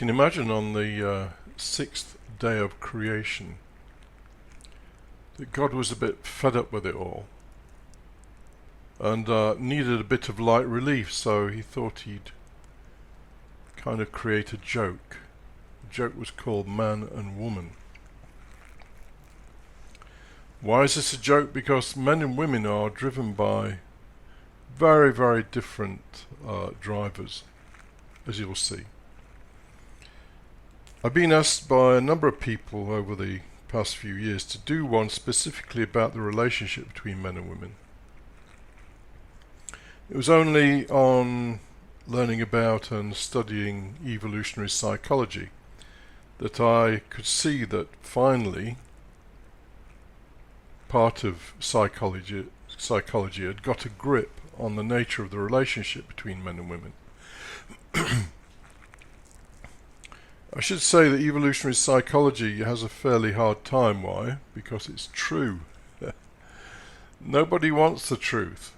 can imagine on the sixth day of creation that God was a bit fed up with it all and needed a bit of light relief, so he thought he'd kind of create a joke. The joke was called Man and Woman. Why is this a joke? Because men and women are driven by very, very different drivers, as you'll see. I've been asked by a number of people over the past few years to do one specifically about the relationship between men and women. It was only on learning about and studying evolutionary psychology that I could see that finally part of psychology had got a grip on the nature of the relationship between men and women. I should say that evolutionary psychology has a fairly hard time. Why? Because it's true. Nobody wants the truth.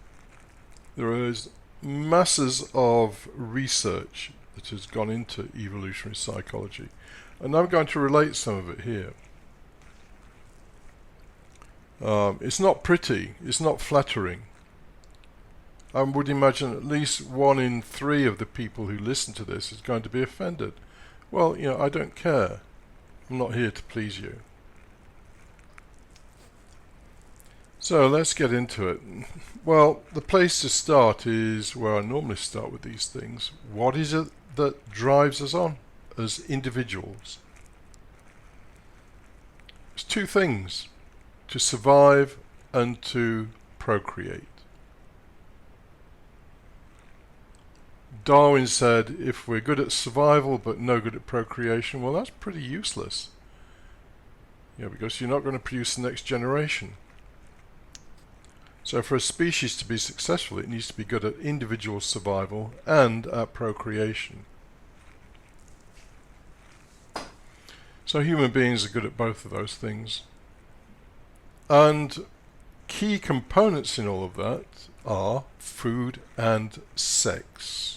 There is masses of research that has gone into evolutionary psychology, and I'm going to relate some of it here. It's not pretty, it's not flattering. I would imagine at least 1 in 3 of the people who listen to this is going to be offended. Well, I don't care. I'm not here to please you. So let's get into it. Well, the place to start is where I normally start with these things. What is it that drives us on as individuals? It's 2 things: to survive and to procreate. Darwin said if we're good at survival but no good at procreation, well, that's pretty useless. Because you're not going to produce the next generation. So for a species to be successful, it needs to be good at individual survival and at procreation. So human beings are good at both of those things. And key components in all of that are food and sex.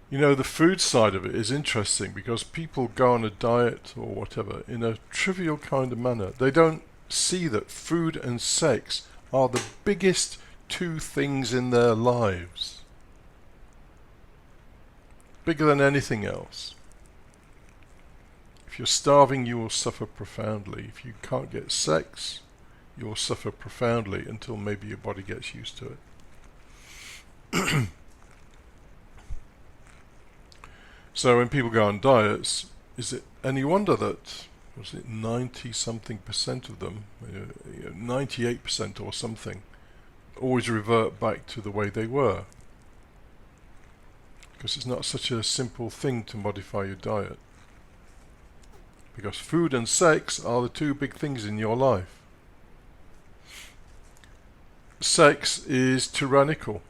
The food side of it is interesting because people go on a diet or whatever in a trivial kind of manner. They don't see that food and sex are the biggest 2 things in their lives. Bigger than anything else. If you're starving, you will suffer profoundly. If you can't get sex, you will suffer profoundly until maybe your body gets used to it. So when people go on diets, is it any wonder that 90-something% of them, 98% or something, always revert back to the way they were? Because it's not such a simple thing to modify your diet. Because food and sex are the 2 big things in your life. Sex is tyrannical.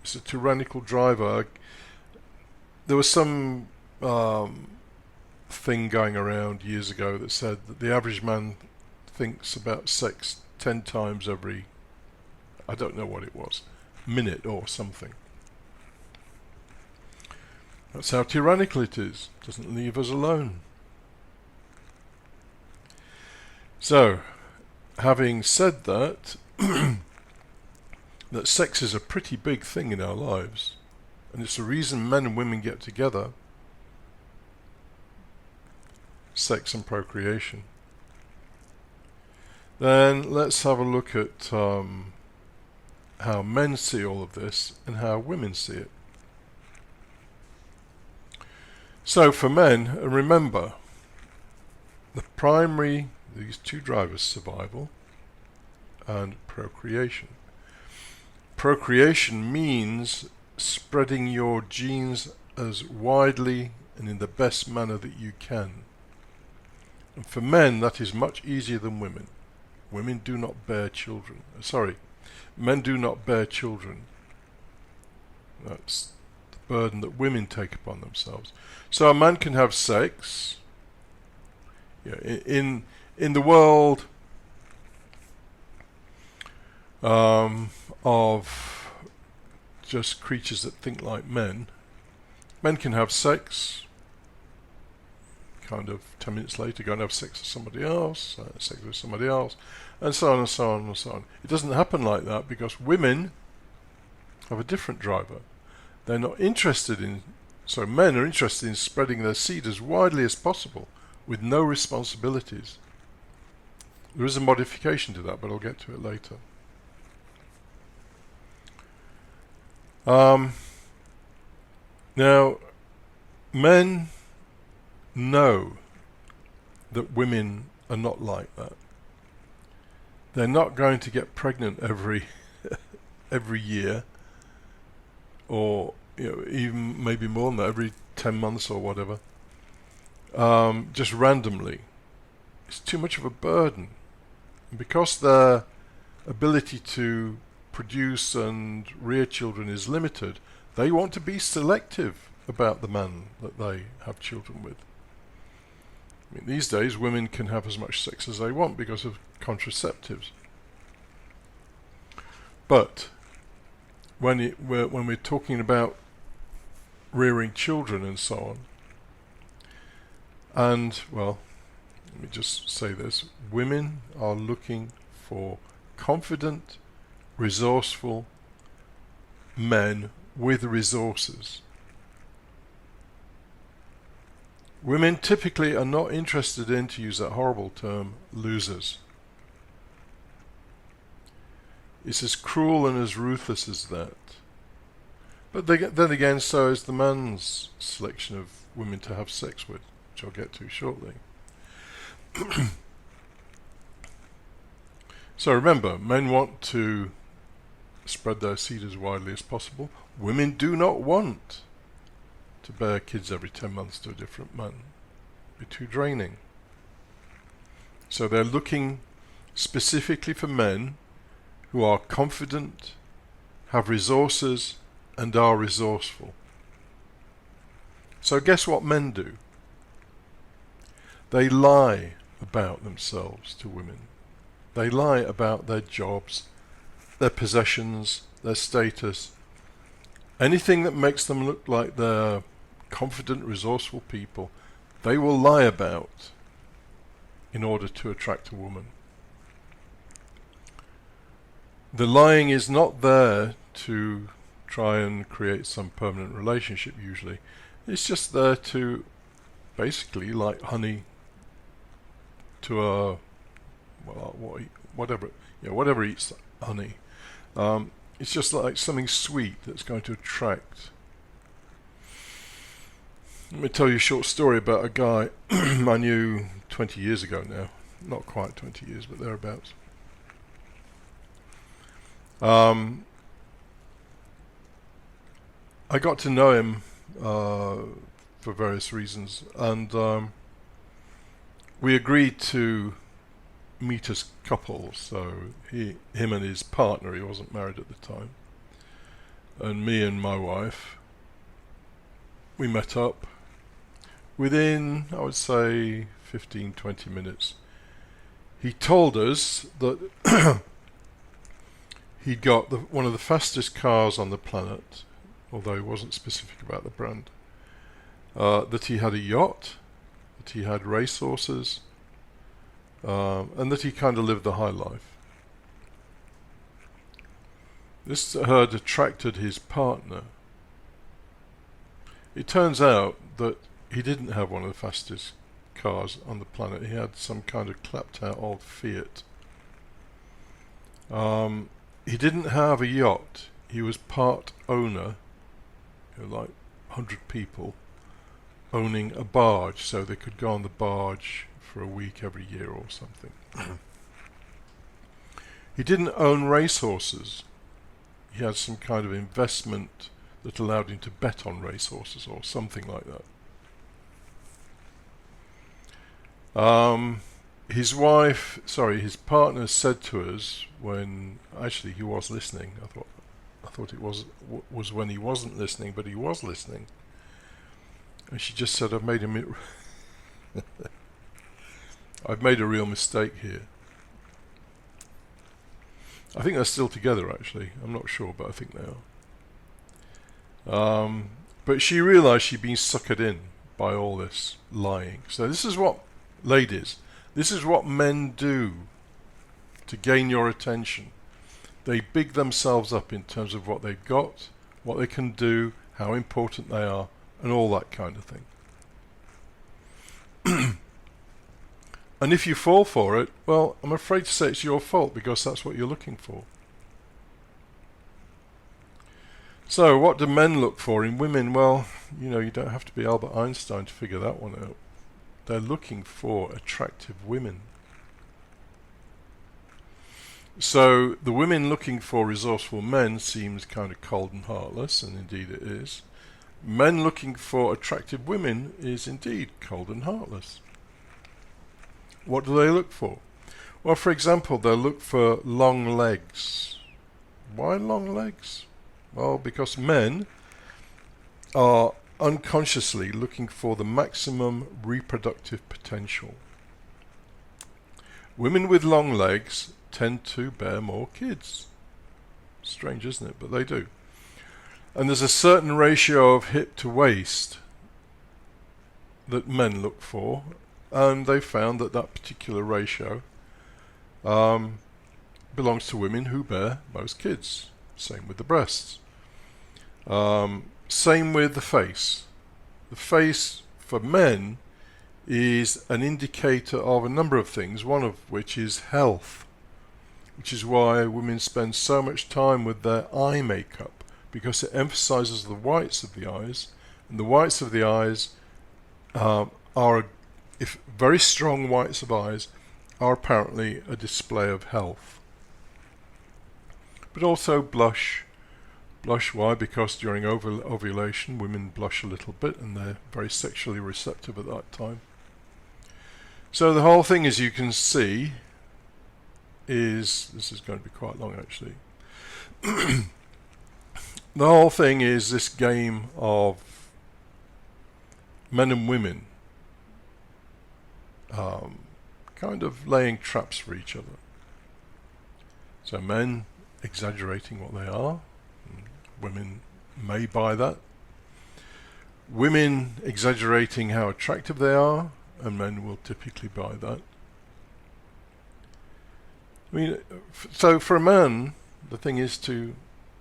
It's a tyrannical driver. There was some thing going around years ago that said that the average man thinks about sex 10 times every, I don't know what it was, minute or something. That's how tyrannical it is. It doesn't leave us alone. So, having said that, that sex is a pretty big thing in our lives, and it's the reason men and women get together, sex and procreation. Then let's have a look at how men see all of this and how women see it. So for men, remember, these 2 drivers, survival and procreation. Procreation means spreading your genes as widely and in the best manner that you can. And for men, that is much easier than women. Women do not bear children. Men do not bear children. That's the burden that women take upon themselves. So a man can have sex. In the world of just creatures that think like men, Men can have sex, kind of 10 minutes later go and have sex with somebody else, and so on and so on and so on. It doesn't happen like that because women have a different driver. They're not interested in, so men are interested in spreading their seed as widely as possible with no responsibilities. There is a modification to that, but I'll get to it later. Now, men know that women are not like that. They're not going to get pregnant every year, or even maybe more than that, every 10 months or whatever, just randomly. It's too much of a burden. And because their ability to produce and rear children is limited, they want to be selective about the man that they have children with. I mean, these days women can have as much sex as they want because of contraceptives. But when we're talking about rearing children and so on, and, well, let me just say this, women are looking for confident, resourceful men with resources. Women typically are not interested in, to use that horrible term, losers. It's as cruel and as ruthless as that. But then again, so is the man's selection of women to have sex with, which I'll get to shortly. So remember, men want to spread their seed as widely as possible. Women do not want to bear kids every 10 months to a different man. It'd be too draining. So they're looking specifically for men who are confident, have resources, and are resourceful. So guess what men do? They lie about themselves to women. They lie about their jobs, their possessions, their status. Anything that makes them look like they're confident, resourceful people, they will lie about in order to attract a woman. The lying is not there to try and create some permanent relationship usually. It's just there to basically, like honey to a, well, whatever eats honey. It's just like something sweet that's going to attract. Let me tell you a short story about a guy I knew 20 years ago now. Not quite 20 years, but thereabouts. I got to know him for various reasons, and we agreed to meet as couples. So him and his partner, he wasn't married at the time, and me and my wife, we met up. Within, I would say, 15-20 minutes, he told us that he'd got one of the fastest cars on the planet, although he wasn't specific about the brand, that he had a yacht, that he had racehorses, and that he kind of lived the high life. This had attracted his partner. It turns out that he didn't have one of the fastest cars on the planet. He had some kind of clapped out old Fiat. He didn't have a yacht. He was part owner, like 100 people, owning a barge, so they could go on the barge for a week every year or something. He didn't own racehorses. He had some kind of investment that allowed him to bet on racehorses or something like that. His partner said to us when, actually he was listening, I thought it was when he wasn't listening, but he was listening. And she just said, I've made a real mistake here. I think they're still together, actually. I'm not sure, but I think they are. But she realised she'd been suckered in by all this lying. So this is what, ladies, this is what men do to gain your attention. They big themselves up in terms of what they've got, what they can do, how important they are, and all that kind of thing. And if you fall for it, well, I'm afraid to say it's your fault, because that's what you're looking for. So what do men look for in women? Well, you know, you don't have to be Albert Einstein to figure that one out. They're looking for attractive women. So the women looking for resourceful men seems kind of cold and heartless, and indeed it is. Men looking for attractive women is indeed cold and heartless. What do they look for? Well, for example, they'll look for long legs. Why long legs? Well, because men are unconsciously looking for the maximum reproductive potential. Women with long legs tend to bear more kids. Strange, isn't it? But they do. And there's a certain ratio of hip to waist that men look for, and they found that that particular ratio belongs to women who bear most kids. Same with the breasts. Same with the face. The face for men is an indicator of a number of things, one of which is health, which is why women spend so much time with their eye makeup, because it emphasizes the whites of the eyes, and the whites of the eyes if very strong whites of eyes are apparently a display of health. But also blush. Blush, why? Because during ovulation women blush a little bit, and they're very sexually receptive at that time. So the whole thing, as you can see, is, this is going to be quite long actually, the whole thing is this game of men and women kind of laying traps for each other. So men exaggerating what they are, women may buy that. Women exaggerating how attractive they are, and men will typically buy that. I mean, so for a man, the thing is to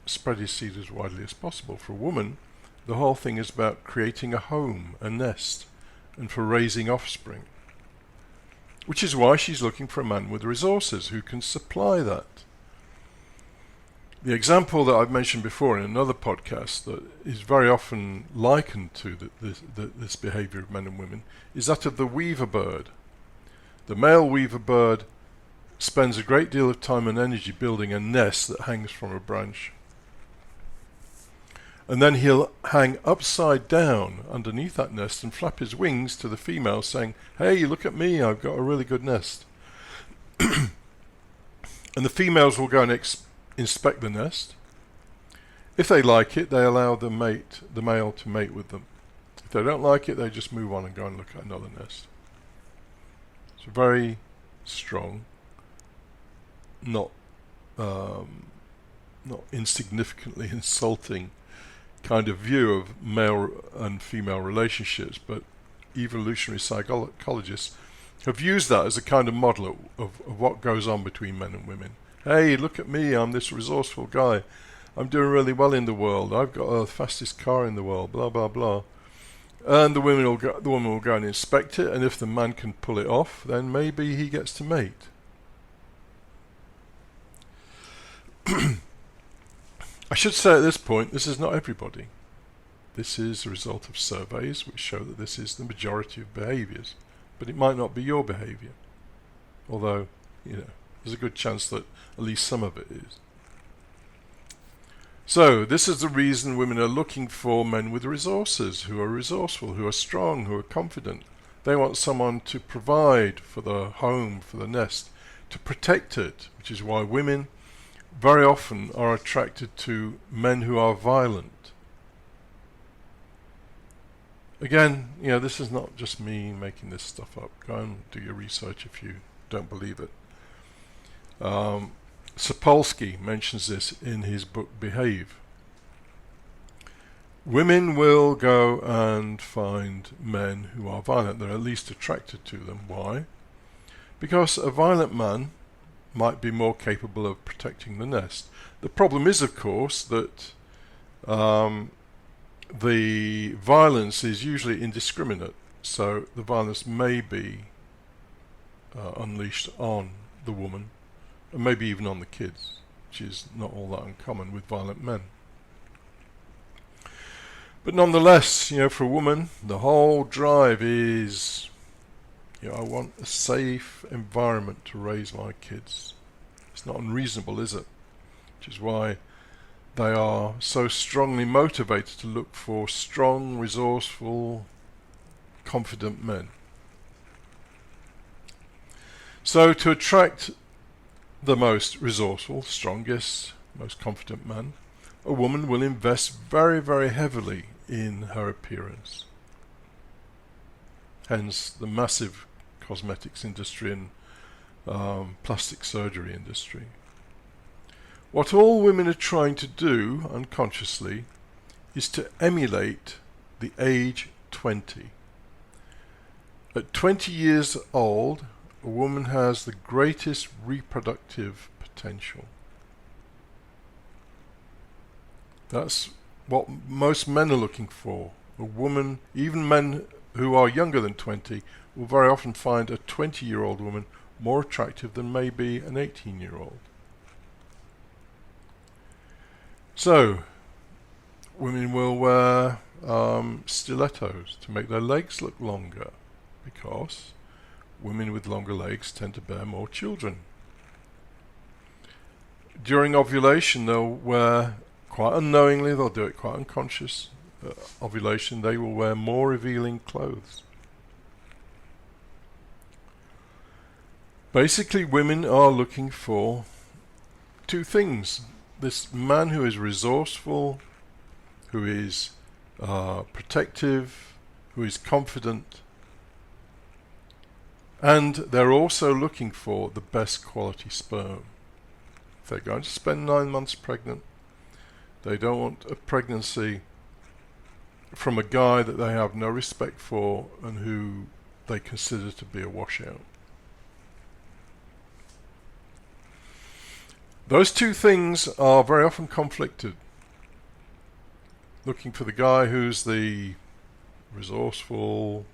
spread his seed as widely as possible. For a woman, the whole thing is about creating a home, a nest, and for raising offspring. Which is why she's looking for a man with resources who can supply that. The example that I've mentioned before in another podcast that is very often likened to this behavior of men and women is that of the weaver bird. The male weaver bird spends a great deal of time and energy building a nest that hangs from a branch. And then he'll hang upside down underneath that nest and flap his wings to the female saying, "Hey, look at me, I've got a really good nest." And the females will go and inspect the nest. If they like it, they allow the male to mate with them. If they don't like it, they just move on and go and look at another nest. It's a very strong, not insignificantly insulting kind of view of male and female relationships, but evolutionary psychologists have used that as a kind of model of what goes on between men and women. Hey, look at me, I'm this resourceful guy. I'm doing really well in the world. I've got the fastest car in the world, blah, blah, blah. And the woman will go and inspect it, and if the man can pull it off, then maybe he gets to mate. I should say at this point, this is not everybody. This is a result of surveys which show that this is the majority of behaviours, but it might not be your behaviour. Although, you know, there's a good chance that at least some of it is. So, this is the reason women are looking for men with resources, who are resourceful, who are strong, who are confident. They want someone to provide for the home, for the nest, to protect it, which is why women very often are attracted to men who are violent. Again, you know, this is not just me making this stuff up. Go and do your research if you don't believe it. Sapolsky mentions this in his book Behave. Women will go and find men who are violent. They're at least attracted to them. Why? Because a violent man might be more capable of protecting the nest. The problem is, of course, that the violence is usually indiscriminate. So the violence may be unleashed on the woman, and maybe even on the kids, which is not all that uncommon with violent men. But nonetheless, for a woman, the whole drive is, I want a safe environment to raise my kids. It's not unreasonable, is it? Which is why they are so strongly motivated to look for strong, resourceful, confident men. So to attract the most resourceful, strongest, most confident man, a woman will invest very, very heavily in her appearance. Hence the massive cosmetics industry and plastic surgery industry. What all women are trying to do unconsciously is to emulate the age 20. At 20 years old, a woman has the greatest reproductive potential. That's what most men are looking for. A woman, even men who are younger than 20, will very often find a 20-year-old woman more attractive than maybe an 18-year-old. So, women will wear stilettos to make their legs look longer, because women with longer legs tend to bear more children. During ovulation, they'll wear, quite unknowingly, they'll do it quite unconscious, ovulation, they will wear more revealing clothes. Basically, women are looking for two things. This man who is resourceful, who is protective, who is confident, and they're also looking for the best quality sperm. If they're going to spend 9 months pregnant, they don't want a pregnancy from a guy that they have no respect for and who they consider to be a washout. Those two things are very often conflicted. Looking for the guy who's the resourceful,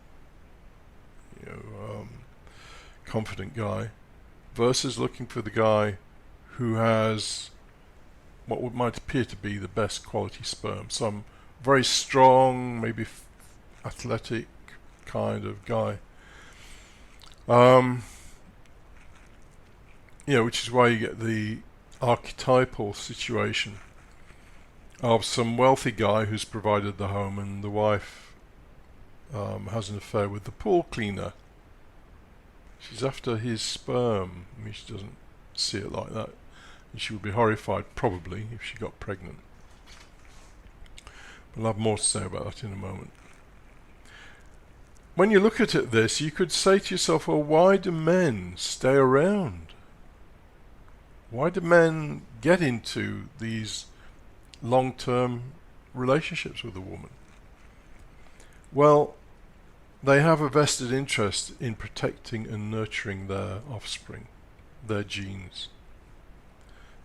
confident guy, versus looking for the guy who has what might appear to be the best quality sperm. Some very strong, maybe athletic kind of guy. Which is why you get the archetypal situation of some wealthy guy who's provided the home and the wife has an affair with the pool cleaner. She's after his sperm. I mean, she doesn't see it like that. And she would be horrified, probably, if she got pregnant. But I'll have more to say about that in a moment. When you look at this, you could say to yourself, well, why do men stay around? Why do men get into these long-term relationships with a woman? Well, they have a vested interest in protecting and nurturing their offspring, their genes.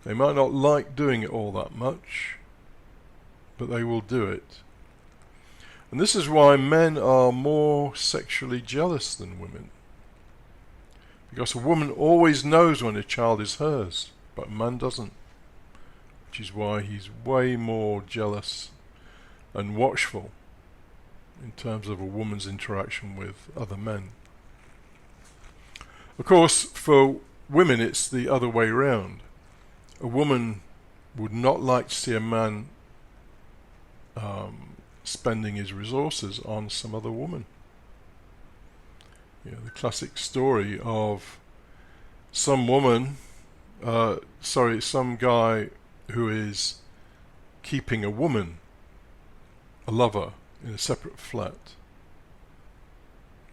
They might not like doing it all that much, but they will do it. And this is why men are more sexually jealous than women. Because a woman always knows when a child is hers, but a man doesn't. Which is why he's way more jealous and watchful in terms of a woman's interaction with other men. Of course, for women it's the other way round. A woman would not like to see a man spending his resources on some other woman. The classic story of some guy who is keeping a woman, a lover, in a separate flat.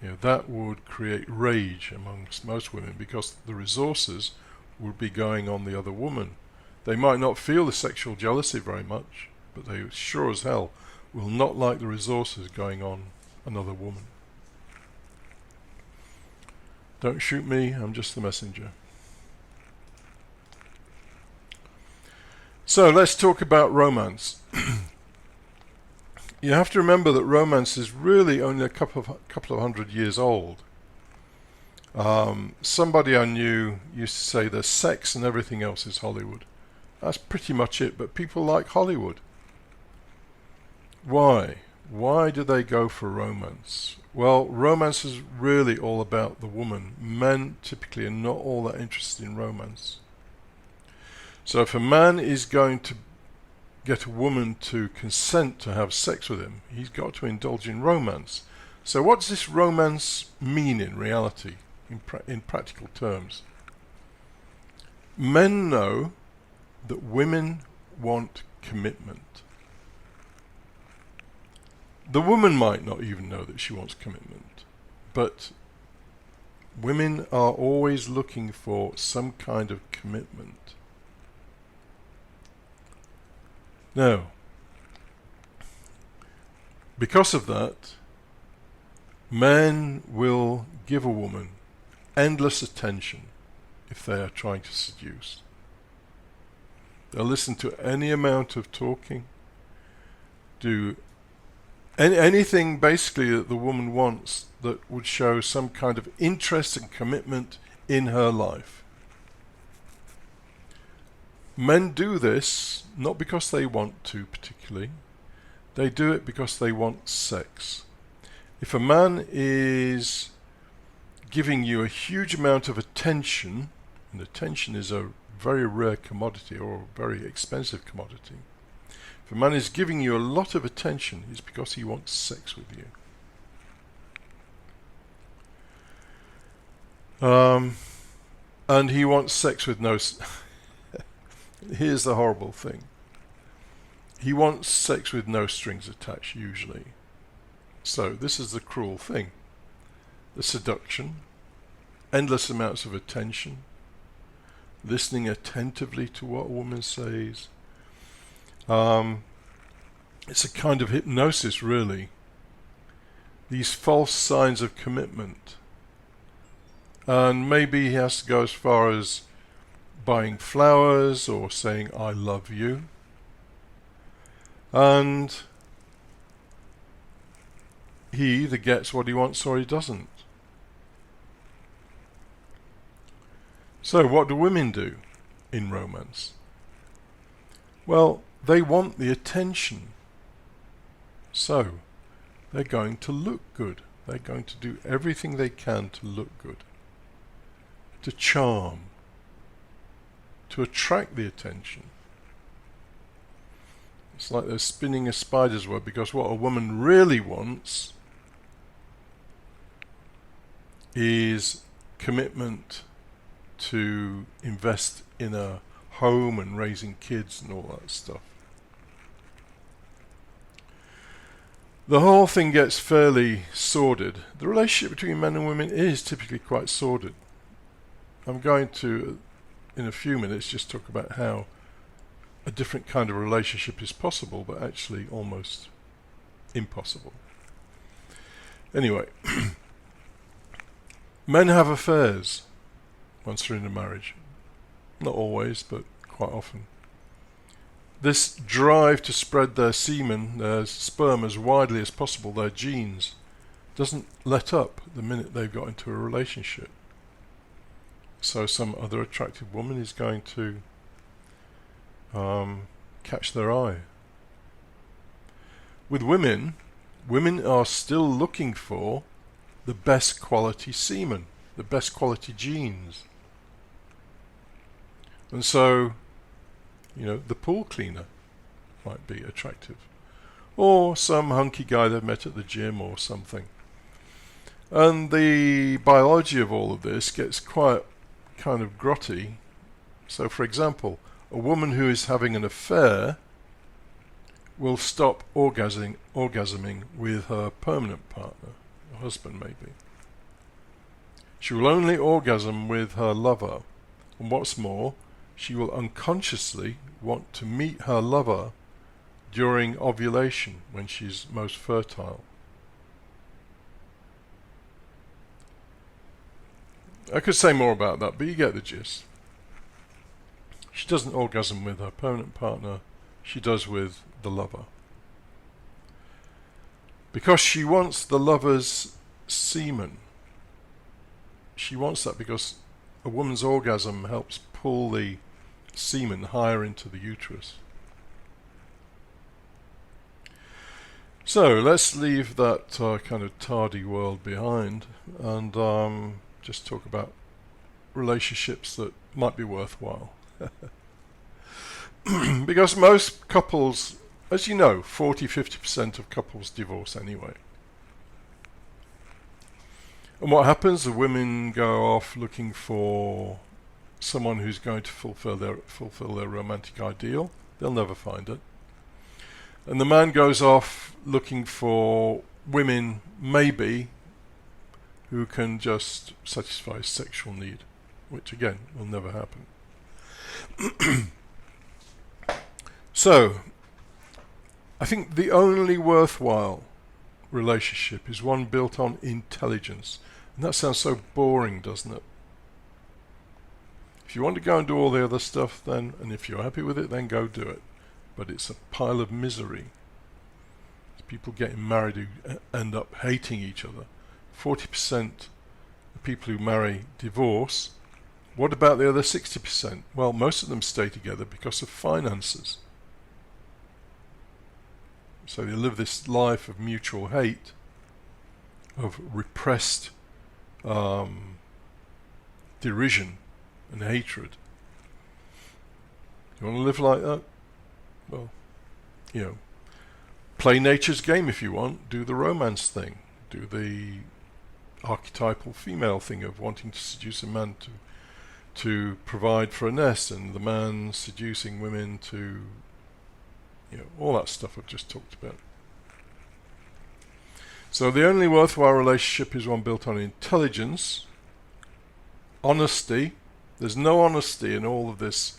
That would create rage amongst most women because the resources would be going on the other woman. They might not feel the sexual jealousy very much, but they sure as hell will not like the resources going on another woman. Don't shoot me, I'm just the messenger. So let's talk about romance. You have to remember that romance is really only a couple of hundred years old. Somebody I knew used to say that sex and everything else is Hollywood. That's pretty much it, but people like Hollywood. Why? Why do they go for romance? Well, romance is really all about the woman. Men typically are not all that interested in romance. So if a man is going to get a woman to consent to have sex with him, he's got to indulge in romance. So what does this romance mean in reality, in practical terms? Men know that women want commitment. The woman might not even know that she wants commitment, but women are always looking for some kind of commitment. Now, because of that, men will give a woman endless attention if they are trying to seduce. They'll listen to any amount of talking, do anything basically that the woman wants that would show some kind of interest and commitment in her life. Men do this not because they want to particularly, they do it because they want sex. If a man is giving you a huge amount of attention, and attention is a very rare commodity or a very expensive commodity, if a man is giving you a lot of attention, it's because he wants sex with you. And he wants sex with no... Here's the horrible thing. He wants sex with no strings attached, usually. So this is the cruel thing. The seduction, endless amounts of attention, listening attentively to what a woman says. It's a kind of hypnosis, really. These false signs of commitment. And maybe he has to go as far as buying flowers or saying I love you, and he either gets what he wants or he doesn't. So what do women do in romance? Well, they want the attention, so they're going to look good. They're going to do everything they can to look good, to charm, to attract the attention. It's like they're spinning a spider's web, because what a woman really wants is commitment to invest in a home and raising kids and all that stuff. The whole thing gets fairly sordid. The relationship between men and women is typically quite sordid. I'm going to, in a few minutes, just talk about how a different kind of relationship is possible, but actually almost impossible. Anyway, men have affairs once they're in a marriage. Not always, but quite often. This drive to spread their semen, their sperm, as widely as possible, their genes, doesn't let up the minute they've got into a relationship. So some other attractive woman is going to catch their eye. With women, women are still looking for the best quality semen, the best quality genes. And so, you know, the pool cleaner might be attractive, or some hunky guy they've met at the gym or something. And the biology of all of this gets quite kind of grotty. So, for example, a woman who is having an affair will stop orgasming with her permanent partner, a husband maybe. She will only orgasm with her lover, and what's more, she will unconsciously want to meet her lover during ovulation, when she's most fertile. I could say more about that, but you get the gist. She doesn't orgasm with her permanent partner, she does with the lover. Because she wants the lover's semen. She wants that because a woman's orgasm helps pull the semen higher into the uterus. So let's leave that kind of tardy world behind and just talk about relationships that might be worthwhile. Because most couples, as you know, 40-50% of couples divorce anyway. And what happens? The women go off looking for someone who's going to fulfill their romantic ideal. They'll never find it. And the man goes off looking for women, maybe, who can just satisfy his sexual need, which again will never happen. So, I think the only worthwhile relationship is one built on intelligence. And that sounds so boring, doesn't it? If you want to go and do all the other stuff, then, and if you're happy with it, then go do it. But it's a pile of misery. It's people getting married who end up hating each other. 40% of people who marry divorce. What about the other 60%? Well, most of them stay together because of finances. So they live this life of mutual hate, of repressed derision and hatred. You want to live like that? Well, play nature's game if you want. Do the romance thing. Do the archetypal female thing of wanting to seduce a man to provide for a nest, and the man seducing women to, all that stuff I've just talked about. So the only worthwhile relationship is one built on intelligence, honesty. There's no honesty in all of this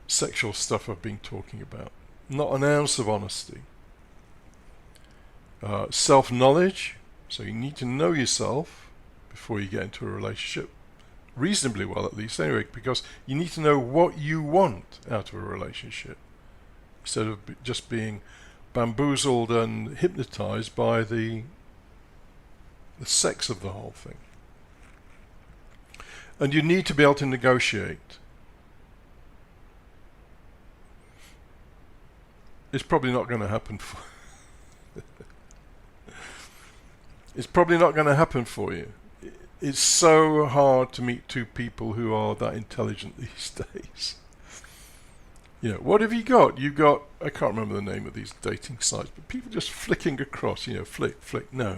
sexual stuff I've been talking about. Not an ounce of honesty. Self-knowledge. So you need to know yourself before you get into a relationship. Reasonably well, at least, anyway, because you need to know what you want out of a relationship, instead of just being bamboozled and hypnotized by the sex of the whole thing. And you need to be able to negotiate. It's probably not going to happen for It's probably not going to happen for you. It's so hard to meet two people who are that intelligent these days. What have you got? You got, I can't remember the name of these dating sites, but people just flicking across, flick, no.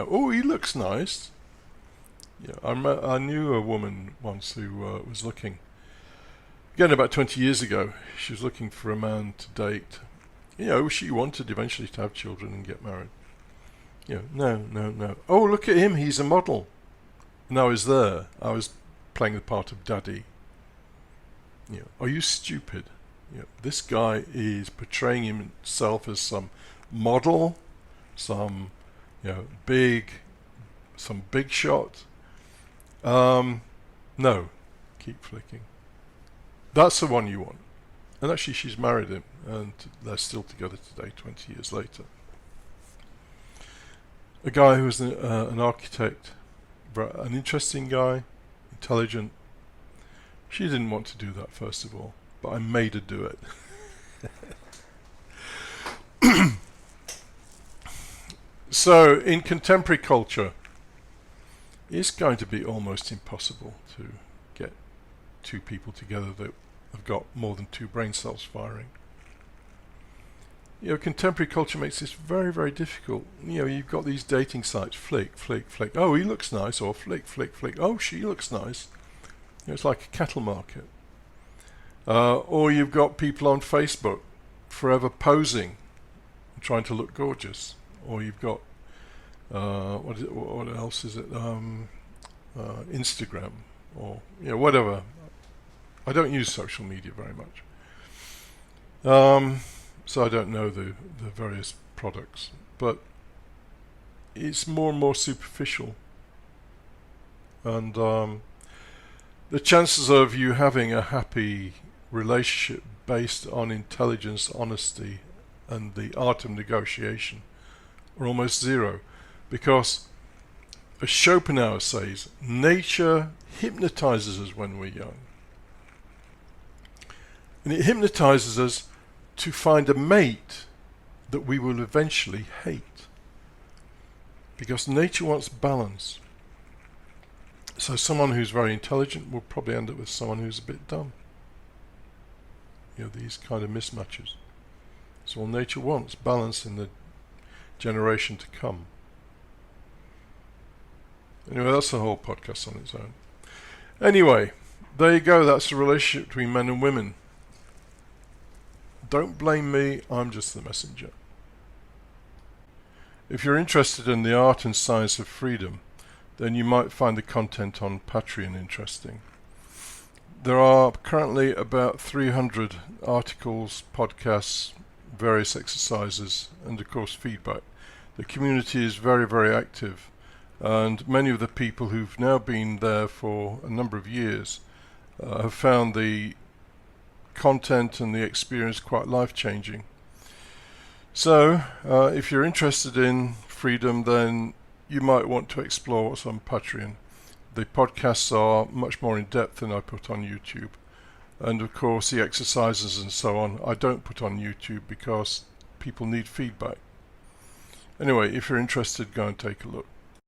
Oh, he looks nice. I knew a woman once who was looking, again about 20 years ago, she was looking for a man to date. She wanted eventually to have children and get married. No. Oh, look at him, he's a model. And I was there. I was playing the part of daddy. Are you stupid? This guy is portraying himself as some model, some big shot. No, keep flicking. That's the one you want. And actually, she's married him, and they're still together today, 20 years later. A guy who was an architect, an interesting guy, intelligent. She didn't want to do that, first of all, but I made her do it. So, in contemporary culture, it's going to be almost impossible to get two people together that have got more than two brain cells firing. Contemporary culture makes this very, very difficult. You've got these dating sites, flick. Oh, he looks nice, or flick. Oh, she looks nice. It's like a cattle market. Or you've got people on Facebook forever posing, trying to look gorgeous. Or you've got what else is it? Instagram, or whatever. I don't use social media very much. so I don't know the various products, but it's more and more superficial, and the chances of you having a happy relationship based on intelligence, honesty, and the art of negotiation are almost zero, because as Schopenhauer says, nature hypnotizes us when we're young. And it hypnotizes us to find a mate that we will eventually hate. Because nature wants balance. So someone who's very intelligent will probably end up with someone who's a bit dumb. You know, these kind of mismatches. So all nature wants balance in the generation to come. Anyway, that's a whole podcast on its own. Anyway, there you go. That's the relationship between men and women. Don't blame me. I'm just the messenger. If you're interested in the art and science of freedom, then you might find the content on Patreon interesting. There are currently about 300 articles, podcasts, various exercises, and of course feedback. The community is very, very active. And many of the people who've now been there for a number of years have found the content and the experience quite life-changing. So, if you're interested in freedom, then you might want to explore what's on Patreon. The podcasts are much more in-depth than I put on YouTube. And of course, the exercises and so on, I don't put on YouTube because people need feedback. Anyway, if you're interested, go and take a look.